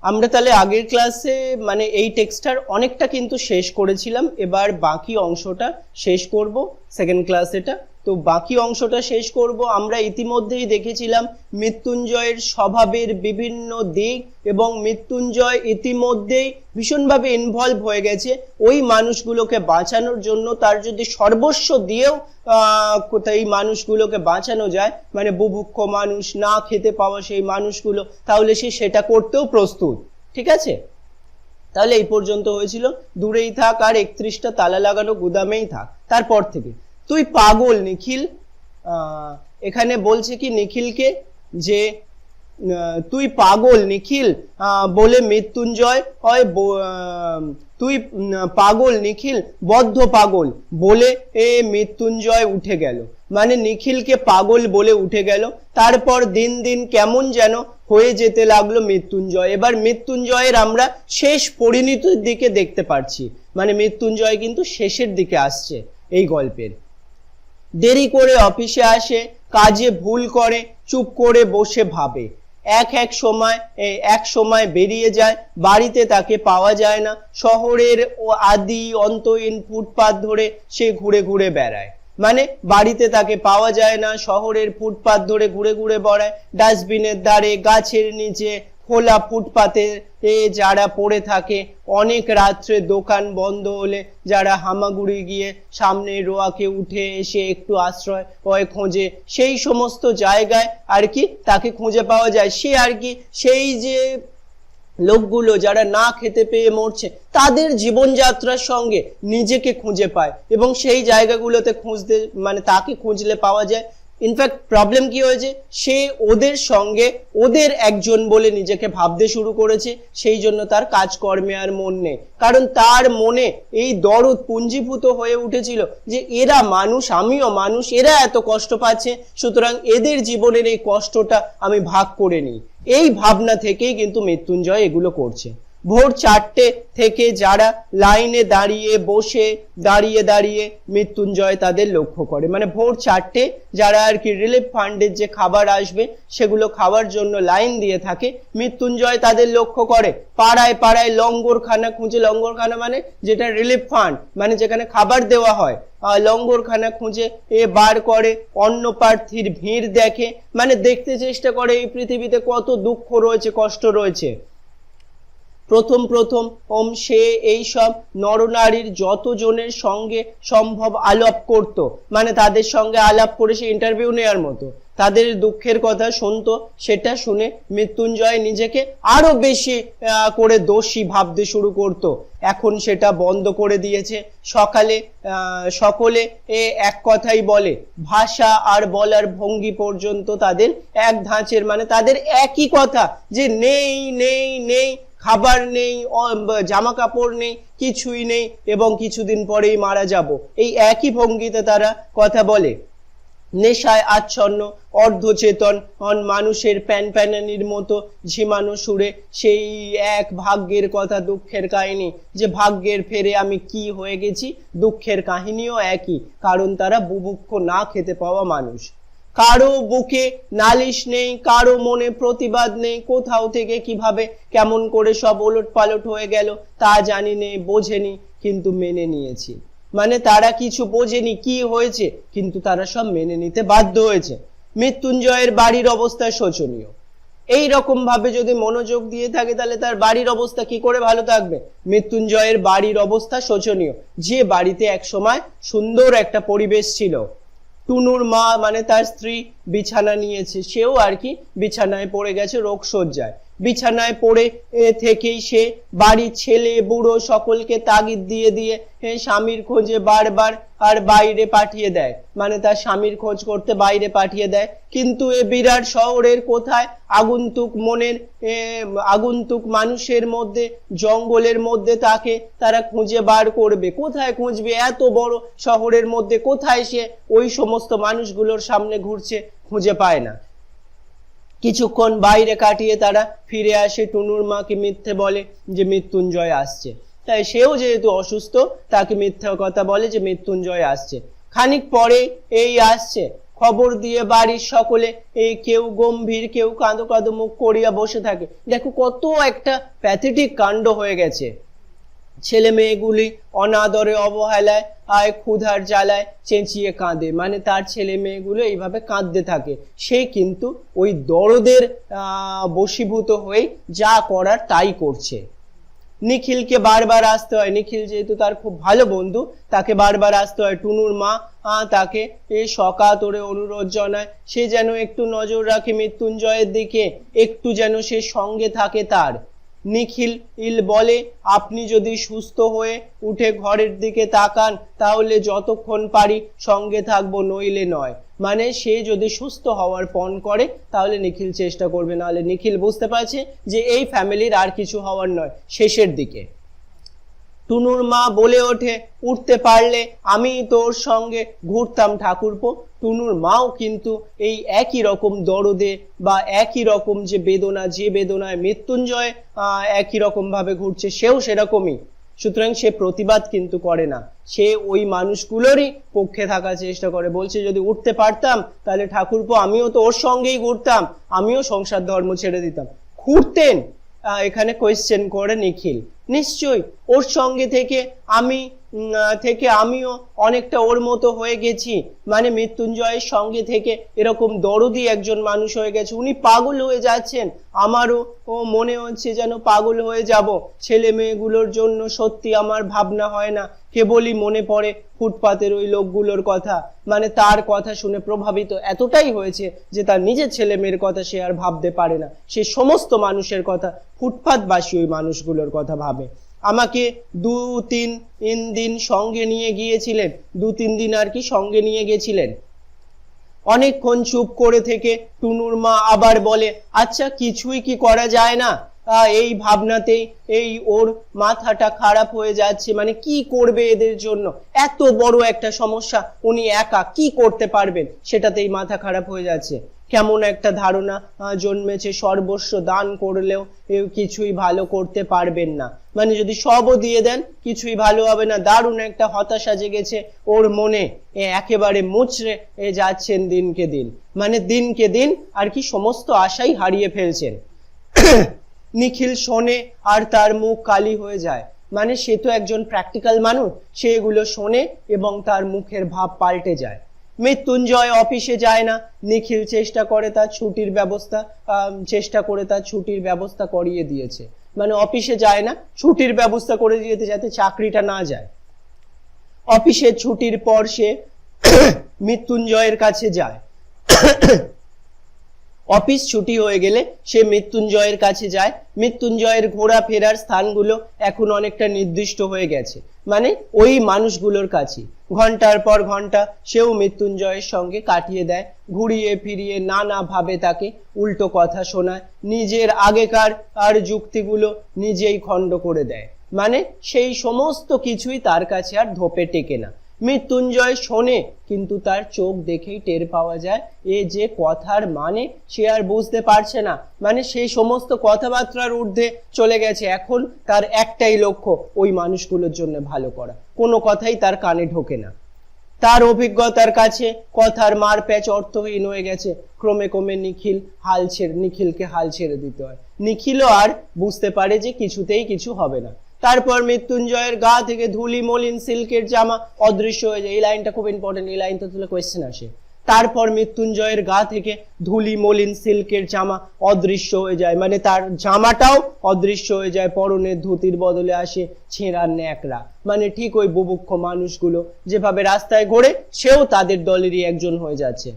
আমরা তাহলে আগের ক্লাসে মানে এই টেক্সটটার অনেকটা কিন্তু শেষ করেছিলাম, এবার বাকি অংশটা শেষ করব সেকেন্ড ক্লাস এটা। তো বাকি অংশটা শেষ করব। আমরা ইতিমধ্যেই দেখেছিলাম মৃত্যুঞ্জয়ের স্বভাবের বিভিন্ন দিক, এবং মৃত্যুঞ্জয় ইতিমধ্যেই ভীষণভাবে ইনভলভ হয়ে গেছে ওই মানুষগুলোকে বাঁচানোর জন্য। তার যদি সর্বস্ব দিয়েও এই মানুষগুলোকে বাঁচানো যায়, মানে বুভুক্ষ মানুষ, না খেতে পাওয়া সেই মানুষগুলো, তাহলে সে সেটা করতেও প্রস্তুত। ঠিক আছে, তাহলে এই পর্যন্ত হয়েছিল। দূরেই থাক আর 31টা তালা লাগানো গুদামেই থাক। তারপর থেকে তুই পাগল নিখিল, এখানে বলছে কি নিখিলকে যে তুই পাগল নিখিল বলে মৃত্যুঞ্জয় হয়, তুই পাগল নিখিল, বদ্ধ পাগল বলে মৃত্যুঞ্জয় উঠে গেল। মানে নিখিলকে পাগল বলে উঠে গেল। তারপর দিন দিন কেমন যেন হয়ে যেতে লাগলো মৃত্যুঞ্জয়। এবার মৃত্যুঞ্জয়ের আমরা শেষ পরিণতির দিকে দেখতে পাচ্ছি, মানে মৃত্যুঞ্জয় কিন্তু শেষের দিকে আসছে এই গল্পের। দেরি করে অফিসে আসে, কাজে ভুল করে, চুপ করে বসে ভাবে। এক সময় বেরিয়ে যায়, বাড়িতে তাকে পাওয়া যায় না। শহরের আদি অন্তহীন ফুটপাত ধরে সে ঘুরে ঘুরে বেড়ায়। মানে বাড়িতে তাকে পাওয়া যায় না, শহরের ফুটপাত ধরে ঘুরে ঘুরে বেড়ায়। ডাস্টবিনের ধারে, গাছের নিচে, খোলা ফুটপাতে যারা পড়ে থাকে, অনেক রাত্রে দোকান বন্ধ হলে যারা হামাগুড়ি গিয়ে সামনে রোয়াকে উঠে এসে একটু আশ্রয় খোঁজে, সেই সমস্ত জায়গায় আর কি তাকে খুঁজে পাওয়া যায়। সে আর কি সেই যে লোকগুলো যারা না খেতে পেয়ে মরছে, তাদের জীবনযাত্রার সঙ্গে নিজেকে খুঁজে পায়, এবং সেই জায়গাগুলোতে খুঁজতে মানে তাকে খুঁজলে পাওয়া যায়। ইনফ্যাক্ট প্রবলেম কি হয়েছে, সে ওদের সঙ্গে ওদের একজন বলে নিজেকে ভাবতে শুরু করেছে। সেই জন্য তার কাজকর্মে আর মন নেই, কারণ তার মনে এই দরদ পুঞ্জীভূত হয়ে উঠেছিল যে এরা মানুষ, আমিও মানুষ, এরা এত কষ্ট পাচ্ছে, সুতরাং এদের জীবনের এই কষ্টটা আমি ভাগ করে নিই। এই ভাবনা থেকেই কিন্তু মৃত্যুঞ্জয় এগুলো করছে। ভোর 4টে থেকে যারা লাইনে দাঁড়িয়ে মৃত্যুঞ্জয় তাদের লক্ষ্য করে। মানে ভোর 4টে যারা আর কি রিলিফ ফান্ডের যে খাবার আসবে সেগুলো খাওয়ার জন্য লাইন দিয়ে থাকে, মৃত্যুঞ্জয় তাদের লক্ষ্য করে। পাড়ায় পাড়ায় লঙ্গরখানা খুঁজে, লঙ্গরখানা মানে যেটা রিলিফ ফান্ড, মানে যেখানে খাবার দেওয়া হয়, লঙ্গরখানা খুঁজে বার করে। অন্ন প্রার্থীর ভিড় দেখে, মানে দেখতে চেষ্টা করে এই পৃথিবীতে কত দুঃখ রয়েছে, কষ্ট রয়েছে। প্রথম সে এই সব নরনারীর যতজনের সঙ্গে সম্ভব আলাপ করত, মানে তাদের সঙ্গে আলাপ করে সে ইন্টারভিউ নেওয়ার মতো তাদের দুঃখের কথা শুনতো। সেটা শুনে মৃত্যুঞ্জয় নিজেকে আরো বেশি করে দোষী ভাবতে শুরু করত। এখন সেটা বন্ধ করে দিয়েছে। সকলে এক কথাই বলে, ভাষা আর বলার ভঙ্গি পর্যন্ত তাদের এক ধাঁচের, মানে তাদের একই কথা যে নেই নেই নেই, খাবার নেই, জামা কাপড় নেই, কিছুই নেই, এবং কিছুদিন পরেই মারা যাব, এই একই ভঙ্গিতে তারা কথা বলে। নেশায় আচ্ছন্ন অর্ধচেতন মানুষের প্যানপ্যানানির মতো ঝিমানো সুরে সেই এক ভাগ্যের কথা, দুঃখের কাহিনী, যে ভাগ্যের ফেরে আমি কি হয়ে গেছি। দুঃখের কাহিনীও একই, কারণ তারা বুভুক্ষ, না খেতে পাওয়া মানুষ। কারো বুকে নালিশ নেই, কারো মনে প্রতিবাদ নেই। কোথাও থেকে কিভাবে কেমন করে সব ওলট পালট হয়ে গেল তা জানি নে, বোঝেনি, কিন্তু মেনে নিয়েছি। মানে তারা কিছু বোঝেনি কি হয়েছে, কিন্তু তারা সব মেনে নিতে বাধ্য হয়েছে। মৃত্যুঞ্জয়ের বাড়ির অবস্থা শোচনীয়। এই রকম ভাবে যদি মনোযোগ দিয়ে থাকে তাহলে তার বাড়ির অবস্থা কি করে ভালো থাকবে? মৃত্যুঞ্জয়ের বাড়ির অবস্থা শোচনীয়। যে বাড়িতে একসময় সুন্দর একটা পরিবেশ ছিল, টুনুর মা মানে তার স্ত্রী বিছানা নিয়েছে, সেও আর কি বিছানায় পড়ে গেছে রোগ শয্যায়। বিছানায় পড়ে থেকেই সে বাড়ির ছেলে বুড়ো সকলকে তাগিদ দিয়ে দিয়ে স্বামীর খোঁজে বারবার আর বাইরে পাঠিয়ে দেয়, মানে তার স্বামীর খোঁজ করতে বাইরে পাঠিয়ে দেয়। কিন্তু এ বিরাট শহরের কোথায় আগন্তুক মানুষের মধ্যে, জঙ্গলের মধ্যে তাকে তারা খুঁজে বার করবে? কোথায় খুঁজবে? এত বড় শহরের মধ্যে কোথায় সে ওই সমস্ত মানুষগুলোর সামনে ঘুরছে, খুঁজে পায় না। কিছুক্ষণ বাইরে কাটিয়ে তারা ফিরে আসে। টুনুর মাকে মিথ্যে বলে যে মৃত্যুঞ্জয় আসছে, তাই সেও যেহেতু অসুস্থ তাকে মিথ্যা কথা বলে যে মৃত্যুঞ্জয় আসছে। খানিক পরে এই আসছে, খবর দিয়ে বাড়ির সকলে কেউ গম্ভীর কেউ কাঁদো কাঁদো মুখ করিয়া বসে থাকে। দেখো কত একটা প্যাথেটিক কাণ্ড হয়ে গেছে। ছেলে মেয়েগুলি অনাদরে অবহেলায় ক্ষুধার জ্বালায় চেঁচিয়ে কাঁদে, মানে তার ছেলে মেয়েগুলো এইভাবে কাঁদতে থাকে। সে কিন্তু ওই দরদের বশীভূত হয়ে যা করার তাই করছে। নিখিলকে বারবার আসতে হয়, নিখিল যেহেতু তার খুব ভালো বন্ধু, তাকে বারবার আসতে হয়। টুনুর মা তাকে সকাতরে অনুরোধ জানায় সে যেন একটু নজর রাখে মৃত্যুঞ্জয়ের দিকে, একটু যেন সে সঙ্গে থাকে তার। নিখিল বলে, আপনি যদি সুস্থ হয়ে উঠে ঘরের দিকে তাকান তাহলে যতক্ষণ পারি সঙ্গে থাকবো, নইলে নয়। মানে সে যদি সুস্থ হওয়ার পণ করে তাহলে নিখিল চেষ্টা করবে, নাহলে নিখিল বুঝতে পারছে যে এই ফ্যামিলির আর কিছু হওয়ার নয়। শেষের দিকে টুনুর মা বলে ওঠে, উঠতে পারলে আমি তোর সঙ্গে ঘুরতাম ঠাকুরপো। টুনুর মাও কিন্তু এই একই রকম দরদে বা একই রকম যে বেদনা, যে বেদনায় মৃত্যুঞ্জয় একই রকম ভাবে ঘুরছে, সেও সেরকমই। সুতরাং সে প্রতিবাদ কিন্তু করে না, সে ওই মানুষগুলোরই পক্ষে থাকার চেষ্টা করে। বলছে যদি উঠতে পারতাম তাহলে ঠাকুরপো আমিও তো ওর সঙ্গেই ঘুরতাম, আমিও সংসার ধর্ম ছেড়ে দিতাম। ঘুরতেন, এখানে কোয়েশ্চেন করে নিখিল। নিশ্চয়ই ওর সঙ্গে থেকে আমিও অনেকটা ওর মতো হয়ে গেছি, মানে মৃত্যুঞ্জয়ের সঙ্গে থেকে এরকম দরদি একজন মানুষ হয়ে গেছে। উনি পাগল হয়ে যাচ্ছেন, আমারও মনে হচ্ছে যেন পাগল হয়ে যাব। ছেলে মেয়েগুলোর জন্য সত্যি আমার ভাবনা হয় না, কেবলই মনে পড়ে ফুটপাতের ওই লোকগুলোর কথা। মানে তার কথা শুনে প্রভাবিত এতটাই হয়েছে যে তার নিজের ছেলে মেয়ের কথা সে আর ভাবতে পারে না, সে সমস্ত মানুষের কথা, ফুটপাতবাসী ওই মানুষগুলোর কথা ভাবে। আমাকে 2-3 দিন সঙ্গে নিয়ে গিয়েছিলেন, 2-3 দিন আর কি সঙ্গে নিয়ে গেছিলেন। অনেকক্ষণ চুপ করে থেকে টুনুর মা আবার বলে, আচ্ছা কিছুই কি করা যায় না? এই ভাবনাতেই ওর মাথাটা খারাপ হয়ে যাচ্ছে। মানে কি করবে এদের জন্য, এত বড় একটা সমস্যা উনি একা কি করতে পারবেন, সেটাতেই মাথা খারাপ হয়ে যাচ্ছে। কেমন একটা ধারণা জন্মেছে সর্বস্ব দান করলেও কিছুই ভালো করতে পারবেন না, মানে যদি সবও দিয়ে দেন কিছুই ভালো হবে না। দারুণ একটা হতাশা জেগেছে ওর মনে, একেবারে মুচড়ে যাচ্ছেন দিনকে দিন, মানে দিনকে দিন আর কি সমস্ত আশাই হারিয়ে ফেলছেন। নিখিল শোনে আর তার মুখ কালি হয়ে যায়, মানে সে তো একজন প্র্যাকটিক্যাল মানুষ, সে এগুলো শোনে এবং তার মুখের ভাব পাল্টে যায়। মৃত্যুঞ্জয় অফিসে যায় না, নিখিল চেষ্টা করে তার ছুটির ব্যবস্থা করিয়ে দিয়েছে, মানে অফিসে যায় না, ছুটির ব্যবস্থা করে দিয়েছে যাতে চাকরিটা না যায়। অফিসের ছুটির পর সে মৃত্যুঞ্জয়ের কাছে যায়। অফিস ছুটি হয়ে গেলে সে মৃত্যুঞ্জয়ের কাছে যায়। মৃত্যুঞ্জয়ের ঘোরাফেরার স্থানগুলো এখন অনেকটা নির্দিষ্ট হয়ে গেছে, মানে ওই মানুষগুলোর কাছে ঘন্টার পর ঘন্টা সেও মৃত্যুঞ্জয়ের সঙ্গে কাটিয়ে দেয়। ঘুরিয়ে ফিরিয়ে নানা ভাবে তাকে উল্টো কথা শোনায়, নিজের আগেকার আর যুক্তিগুলো নিজেই খণ্ড করে দেয়, মানে সেই সমস্ত কিছুই তার কাছে আর ধোপে টেকে না। মৃত্যুঞ্জয় শোনে কিন্তু তার চোখ দেখেই টের পাওয়া যায় এ যে কথার মানে সে আর বুঝতে পারছে না, মানে সেই সমস্ত কথাবার্তার ঊর্ধ্বে চলে গেছে। এখন তার একটাই লক্ষ্য, ওই মানুষগুলোর জন্য ভালো করা, কোনো কথাই তার কানে ঢোকে না। তার অভিজ্ঞতার কাছে কথার মারপ্যাচ অর্থহীন হয়ে গেছে। ক্রমে ক্রমে নিখিলকে হাল ছেড়ে দিতে হয়। নিখিলও আর বুঝতে পারে যে কিছুতেই কিছু হবে না। তারপর মৃত্যুঞ্জয়ের গা থেকে ধুলি মলিন সিল্কের জামা অদৃশ্য হয়ে যায়। এই লাইনটা খুব ইম্পর্টেন্ট, এই লাইনটা তুলে কোয়েশ্চেন আসে। তারপর মৃত্যুঞ্জয়ের গা থেকে ধুলি মলিন সিল্কের জামা অদৃশ্য হয়ে যায়, মানে তার জামাটাও অদৃশ্য হয়ে যায়। পরনের ধুতির বদলে আসে ছেঁড়া ন্যাকড়া, মানে ঠিক ওই বুভুক্ষ মানুষগুলো যেভাবে রাস্তায় ঘোরে সেও তাদের দলেরই একজন হয়ে যাচ্ছে।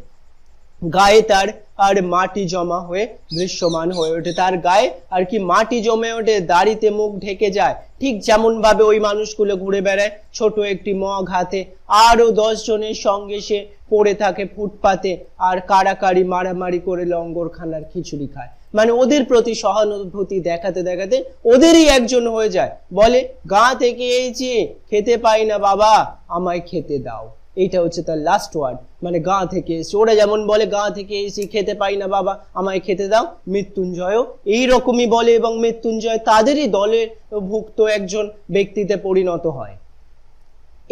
গায়ে তার আর মাটি জমা হয়ে দৃশ্যমান হয়ে ওঠে, তার গায়ে আর কি মাটি জমে ওঠে, দাড়িতে মুখ ঢেকে যায়, ঠিক যেমন ভাবে ওই মানুষগুলো ঘুরে বেড়ায় ছোট একটি মগ হাতে। আরো 10 জনের সঙ্গে সে পড়ে থাকে ফুটপাতে আর কাড়াকাড়ি মারামারি করে লঙ্গরখানার খিচুড়ি খায়, মানে ওদের প্রতি সহানুভূতি দেখাতে দেখাতে ওদেরই একজন হয়ে যায়। বলে, গাঁ থেকে এইছি, খেতে পাই না বাবা, আমায় খেতে দাও। এইটা হচ্ছে তার লাস্ট ওয়ার্ড, মানে গাঁ থেকে এসেছি। ওরা যেমন বলে গাঁ থেকে এসেছি, খেতে পাই না বাবা, আমায় খেতে দাও, মৃত্যুঞ্জয়ও এইরকমই বলে এবং মৃত্যুঞ্জয় তাদেরই দলের ভুক্ত একজন ব্যক্তিতে পরিণত হয়।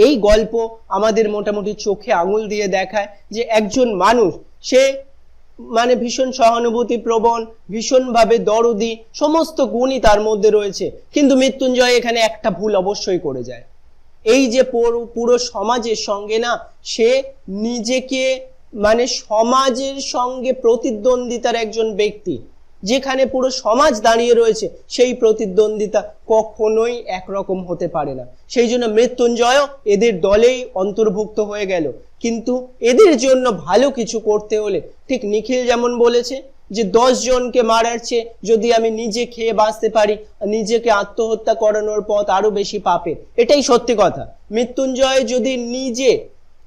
এই গল্প আমাদের মোটামুটি চোখে আঙুল দিয়ে দেখায় যে একজন মানুষ সে মানে ভীষণ সহানুভূতি প্রবণ, ভীষণভাবে দরদি, সমস্ত গুণই তার মধ্যে রয়েছে, কিন্তু মৃত্যুঞ্জয় এখানে একটা ভুল অবশ্যই করে যায়। এই যে পুরো সমাজের সঙ্গে না সে নিজেকে মানে সমাজের সঙ্গে প্রতিদ্বন্দ্বিতার একজন ব্যক্তি, যেখানে পুরো সমাজ দাঁড়িয়ে রয়েছে, সেই প্রতিদ্বন্দ্বিতা কখনোই একরকম হতে পারে না। সেই জন্য মৃত্যুঞ্জয় এদের দলেই অন্তর্ভুক্ত হয়ে গেল। কিন্তু এদের জন্য ভালো কিছু করতে হলে ঠিক নিখিল যেমন বলেছে যে 10 জনকে মারার চেয়ে যদি আমি নিজে খেয়ে বাঁচতে পারি, নিজেকে আত্মহত্যা করানোর পথ আরো বেশি পাপের। এটাই সত্যি কথা। মৃত্যুঞ্জয় যদি নিজে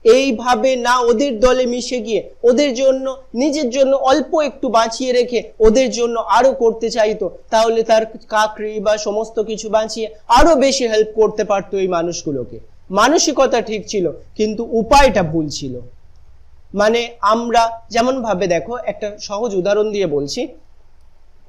এইভাবে না ওদের দলে মিশে গিয়ে ওদের জন্য নিজের জন্য অল্প একটু বাঁচিয়ে রেখে ওদের জন্য আরো করতে চাইতো, তাহলে তার কাকরি বা সমস্ত কিছু বাঁচিয়ে আরো বেশি হেল্প করতে পারতো এই মানুষগুলোকে। মানসিকতা ঠিক ছিল, কিন্তু উপায়টা ভুল ছিল। মানে আমরা যেমন ভাবে দেখো, একটা সহজ উদাহরণ দিয়ে বলছি,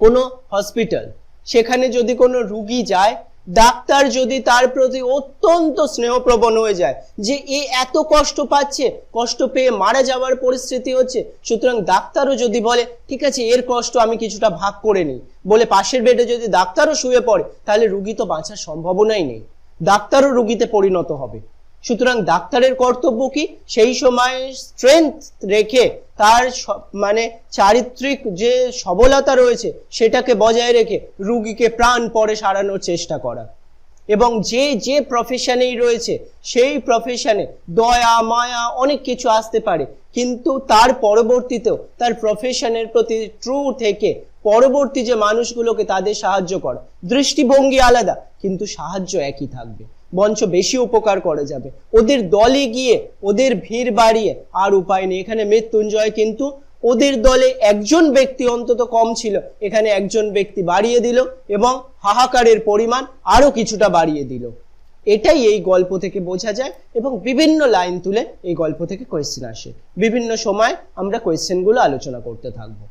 কোনো হসপিটাল, সেখানে যদি কোনো রুগী যায়, ডাক্তার যদি তার প্রতি অত্যন্ত স্নেহপ্রবণ হয়ে যায় যে এ এত কষ্ট পাচ্ছে, কষ্ট পেয়ে মারা যাওয়ার পরিস্থিতি হচ্ছে, সুতরাং ডাক্তারও যদি বলে ঠিক আছে এর কষ্ট আমি কিছুটা ভাগ করে নিই, বলে পাশের বেডে যদি ডাক্তারও শুয়ে পড়ে, তাহলে রুগী তো বাঁচার সম্ভাবনাই নেই, ডাক্তারও রুগীতে পরিণত হবে। সুতরাং ডাক্তারের কর্তব্য কি, সেই সময় স্ট্রেংথ রেখে তার মানে চারিত্রিক যে সবলতা রয়েছে সেটাকে বজায় রেখে রুগীকে প্রাণপণে সারানোর চেষ্টা করা। এবং যে যে প্রফেশনেই রয়েছে সেই প্রফেশনে দয়া মায়া অনেক কিছু আসতে পারে, কিন্তু তার পরবর্তীতেও তার প্রফেশনের প্রতি ট্রু থেকে পরবর্তী যে মানুষগুলোকে তাদের সাহায্য করা, দৃষ্টিভঙ্গি আলাদা কিন্তু সাহায্য একই থাকবে, বঞ্চ বেশি উপকার করে যাবে। ওদের দলে গিয়ে ওদের ভিড় বাড়িয়ে আর উপায় নেই। এখানে মৃত্যুঞ্জয় কিন্তু ওদের দলে একজন ব্যক্তি অন্তত কম ছিল, এখানে একজন ব্যক্তি বাড়িয়ে দিল এবং হাহাকারের পরিমাণ আরো কিছুটা বাড়িয়ে দিল। এটাই এই গল্প থেকে বোঝা যায় এবং বিভিন্ন লাইন তুলে এই গল্প থেকে কোয়েশ্চেন আসে। বিভিন্ন সময় আমরা কোয়েশ্চেনগুলো আলোচনা করতে থাকবো।